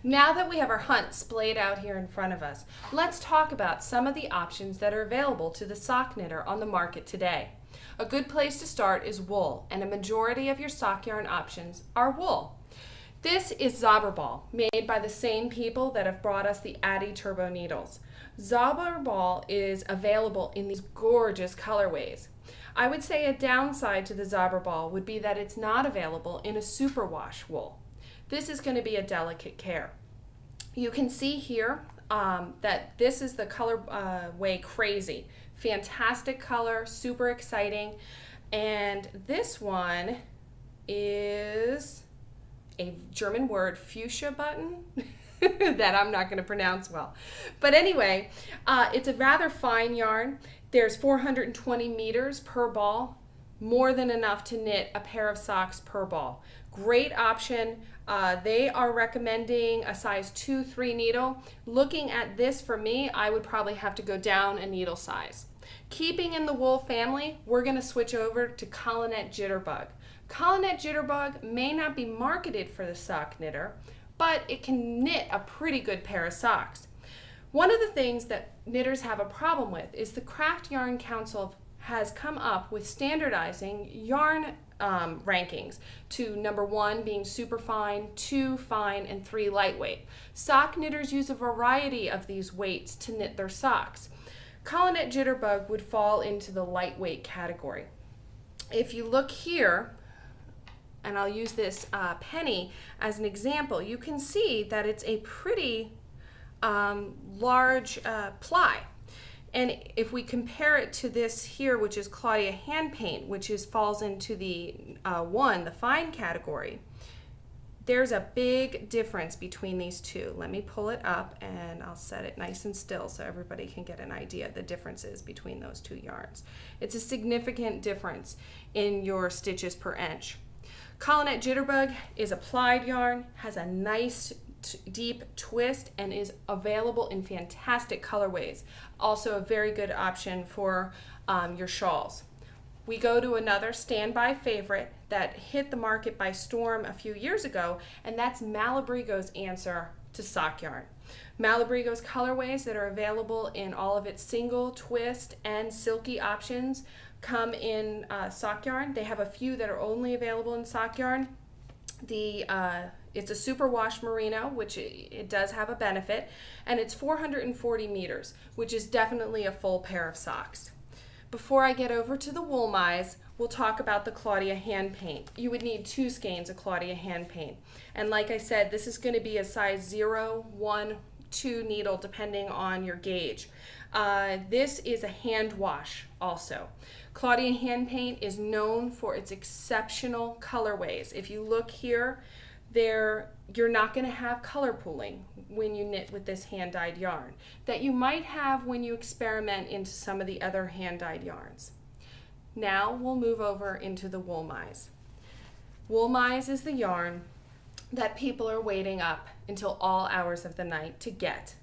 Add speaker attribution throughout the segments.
Speaker 1: Now that we have our hunt splayed out here in front of us, let's talk about some of the options that are available to the sock knitter on the market today. A good place to start is wool, and a majority of your sock yarn options are wool. This is Zauberball, made by the same people that have brought us the Addi Turbo needles. Zauberball is available in these gorgeous colorways. I would say a downside to the Zauberball would be that it's not available in a superwash wool. This is going to be a delicate care. You can see here that this is the colorway Crazy. Fantastic color, super exciting. And this one is a German word, fuchsia button, that I'm not going to pronounce well. But anyway, it's a rather fine yarn. There's 420 meters per ball, more than enough to knit a pair of socks per ball. Great option. They are recommending a size 2-3 needle. Looking at this for me, I would probably have to go down a needle size. Keeping in the wool family, we're going to switch over to Collinette Jitterbug. Collinette Jitterbug may not be marketed for the sock knitter, but it can knit a pretty good pair of socks. One of the things that knitters have a problem with is the Craft Yarn Council has come up with standardizing yarn rankings to number 1 being super fine, 2 fine, and 3 lightweight. Sock knitters use a variety of these weights to knit their socks. Collinette Jitterbug would fall into the lightweight category. If you look here, and I'll use this penny as an example, you can see that it's a pretty large ply. And if we compare it to this here, which is Claudia hand paint, which falls into the the fine category, there's a big difference between these two. Let me pull it up and I'll set it nice and still so everybody can get an idea of the differences between those two yarns. It's a significant difference in your stitches per inch. Collinette Jitterbug is a plied yarn, has a nice deep twist, and is available in fantastic colorways. Also a very good option for your shawls. We go to another standby favorite that hit the market by storm a few years ago, and that's Malabrigo's answer to sock yarn. Malabrigo's colorways that are available in all of its single, twist, and silky options come in sock yarn. They have a few that are only available in sock yarn. It's a superwash merino, which it does have a benefit, and it's 440 meters, which is definitely a full pair of socks. Before I get over to the wool mize, we'll talk about the Claudia hand paint. You would need 2 skeins of Claudia hand paint. And like I said, this is going to be a size 0, 1, 2 needle depending on your gauge. This is a hand wash also. Claudia hand paint is known for its exceptional colorways. If you look here, you're not going to have color pooling when you knit with this hand-dyed yarn that you might have when you experiment into some of the other hand-dyed yarns. Now we'll move over into the wool mize. Wool mize is the yarn that people are waiting up until all hours of the night to get.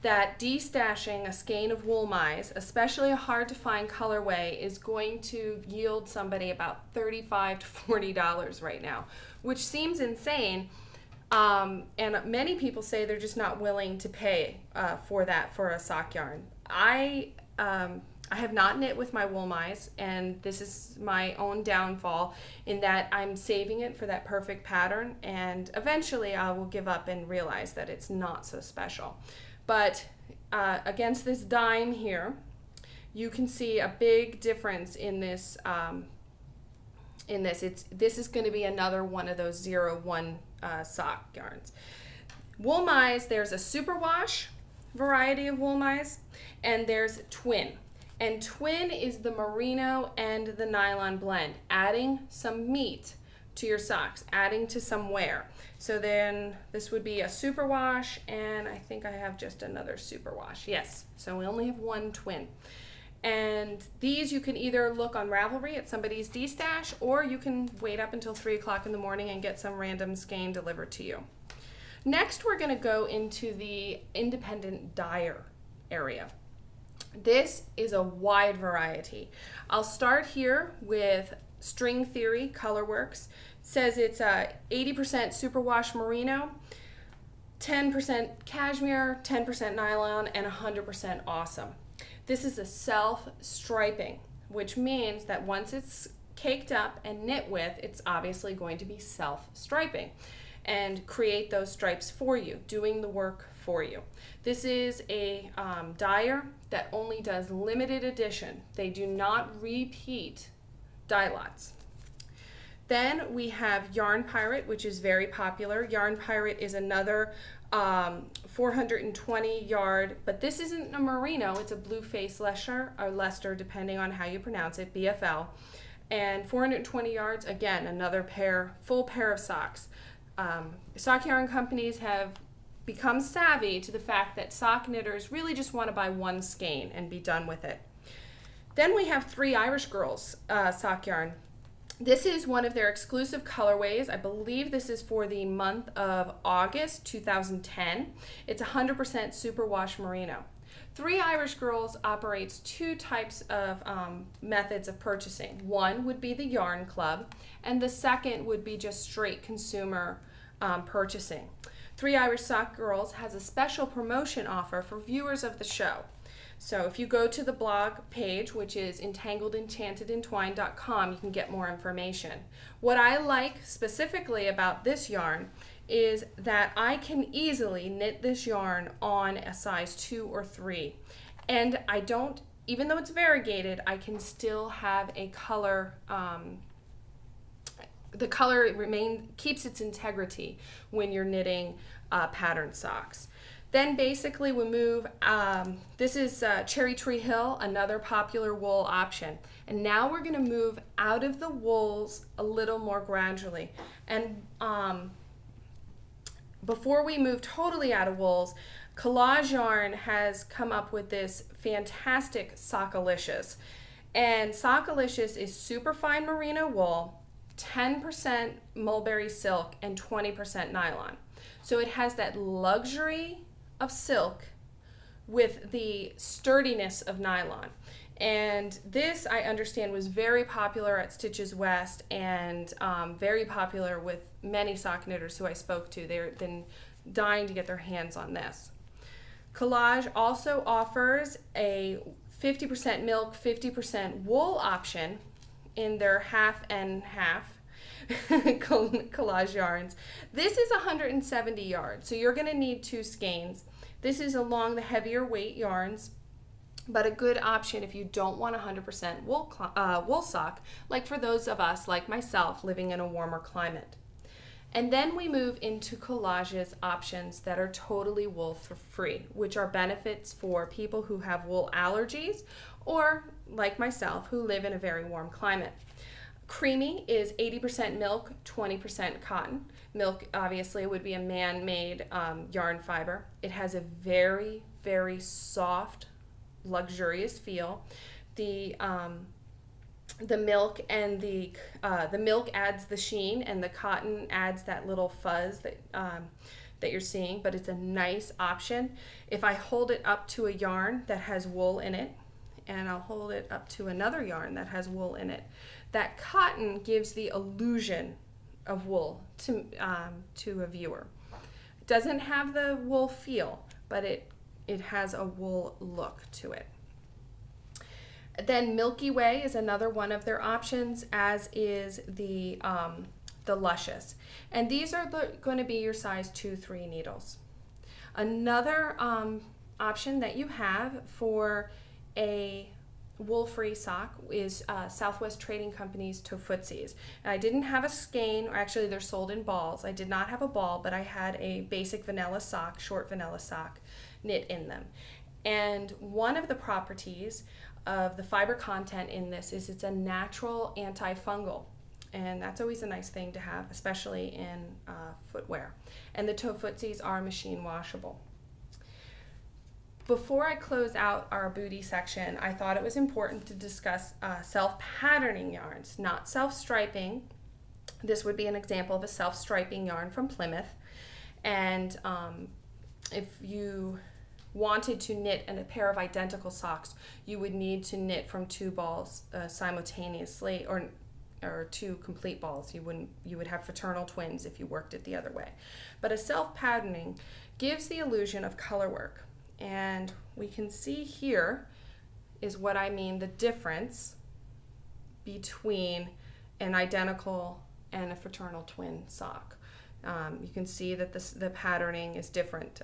Speaker 1: That destashing a skein of wool mize, especially a hard to find colorway, is going to yield somebody about $35 to $40 right now, which seems insane. And many people say they're just not willing to pay for that for a sock yarn. I have not knit with my wool mize, and this is my own downfall in that I'm saving it for that perfect pattern, and eventually I will give up and realize that it's not so special. But against this dime here, you can see a big difference in this. This is going to be another one of those 0-1 sock yarns. Wool mize, there's a superwash variety of wool mize, and there's twin. And twin is the merino and the nylon blend, adding some meat to your socks, adding to some wear. So then this would be a superwash, and I think I have just another superwash. Yes, so we only have 1 twin. And these you can either look on Ravelry at somebody's D-stash, or you can wait up until 3 o'clock in the morning and get some random skein delivered to you. Next, we're going to go into the independent dyer area. This is a wide variety. I'll start here with String Theory Colorworks. It says it's 80% superwash merino. 10% cashmere, 10% nylon, and 100% awesome. This is a self-striping, which means that once it's caked up and knit with, it's obviously going to be self-striping and create those stripes for you, doing the work for you. This is a dyer that only does limited edition. They do not repeat dye lots. Then we have Yarn Pirate, which is very popular. Yarn Pirate is another 420 yard, but this isn't a merino, it's a blue face Leicester, or Leicester, depending on how you pronounce it, BFL. And 420 yards, again, another full pair of socks. Sock yarn companies have become savvy to the fact that sock knitters really just want to buy one skein and be done with it. Then we have 3 Irish Girls sock yarn. This is one of their exclusive colorways. I believe this is for the month of August 2010. It's 100% superwash merino. 3 Irish Girls operates 2 types of methods of purchasing. One would be the Yarn Club, and the second would be just straight consumer purchasing. 3 Irish Sock Girls has a special promotion offer for viewers of the show. So if you go to the blog page, which is ENTANGLED, you can get more information. What I like specifically about this yarn is that I can easily knit this yarn on a size 2 or 3. And I don't, even though it's variegated, I can still have a color, the color keeps its integrity when you're knitting patterned socks. Then basically we move, this is Cherry Tree Hill, another popular wool option. And now we're gonna move out of the wools a little more gradually. And before we move totally out of wools, Collage Yarn has come up with this fantastic Sockalicious. And Sockalicious is super fine merino wool, 10% mulberry silk, and 20% nylon. So it has that luxury of silk with the sturdiness of nylon. And this, I understand, was very popular at Stitches West and very popular with many sock knitters who I spoke to. They've been dying to get their hands on this. Collage also offers a 50% milk, 50% wool option in their half and half Collage yarns. This is 170 yards, so you're going to need 2 skeins. This is along the heavier weight yarns, but a good option if you don't want 100% wool sock, like for those of us, like myself, living in a warmer climate. And then we move into Collage's options that are totally wool free, which are benefits for people who have wool allergies or, like myself, who live in a very warm climate. Creamy is 80% milk, 20% cotton. Milk, obviously, would be a man-made yarn fiber. It has a very, very soft, luxurious feel. The milk and the milk adds the sheen, and the cotton adds that little fuzz that you're seeing. But it's a nice option. If I hold it up to a yarn that has wool in it, and I'll hold it up to another yarn that has wool in it, that cotton gives the illusion of wool to a viewer. It doesn't have the wool feel, but it has a wool look to it. Then Milky Way is another one of their options, as is the Luscious. And these are going to be your size 2-3 needles. Another option that you have for a wool-free sock is Southwest Trading Company's Tofootsies. And I didn't have a skein, or actually they're sold in balls. I did not have a ball, but I had a basic vanilla sock, short vanilla sock, knit in them. And one of the properties of the fiber content in this is it's a natural antifungal. And that's always a nice thing to have, especially in footwear. And the Tofootsies are machine washable. Before I close out our booty section, I thought it was important to discuss self-patterning yarns, not self-striping. This would be an example of a self-striping yarn from Plymouth. And if you wanted to knit a pair of identical socks, you would need to knit from 2 balls simultaneously, or 2 complete balls. You would have fraternal twins if you worked it the other way. But a self-patterning gives the illusion of color work. And we can see here is what I mean, the difference between an identical and a fraternal twin sock. You can see that the patterning is different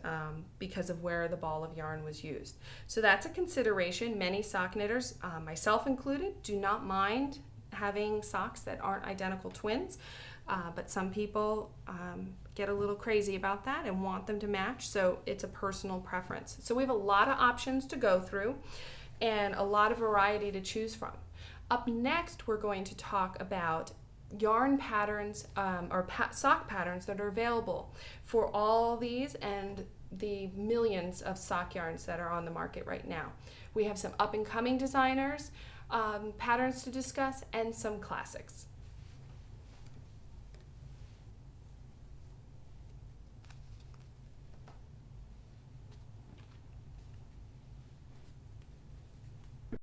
Speaker 1: because of where the ball of yarn was used. So that's a consideration. Many sock knitters, myself included, do not mind having socks that aren't identical twins, but some people get a little crazy about that and want them to match, so it's a personal preference. So we have a lot of options to go through and a lot of variety to choose from. Up next, we're going to talk about yarn patterns or sock patterns that are available for all these and the millions of sock yarns that are on the market right now. We have some up-and-coming designers, patterns to discuss, and some classics.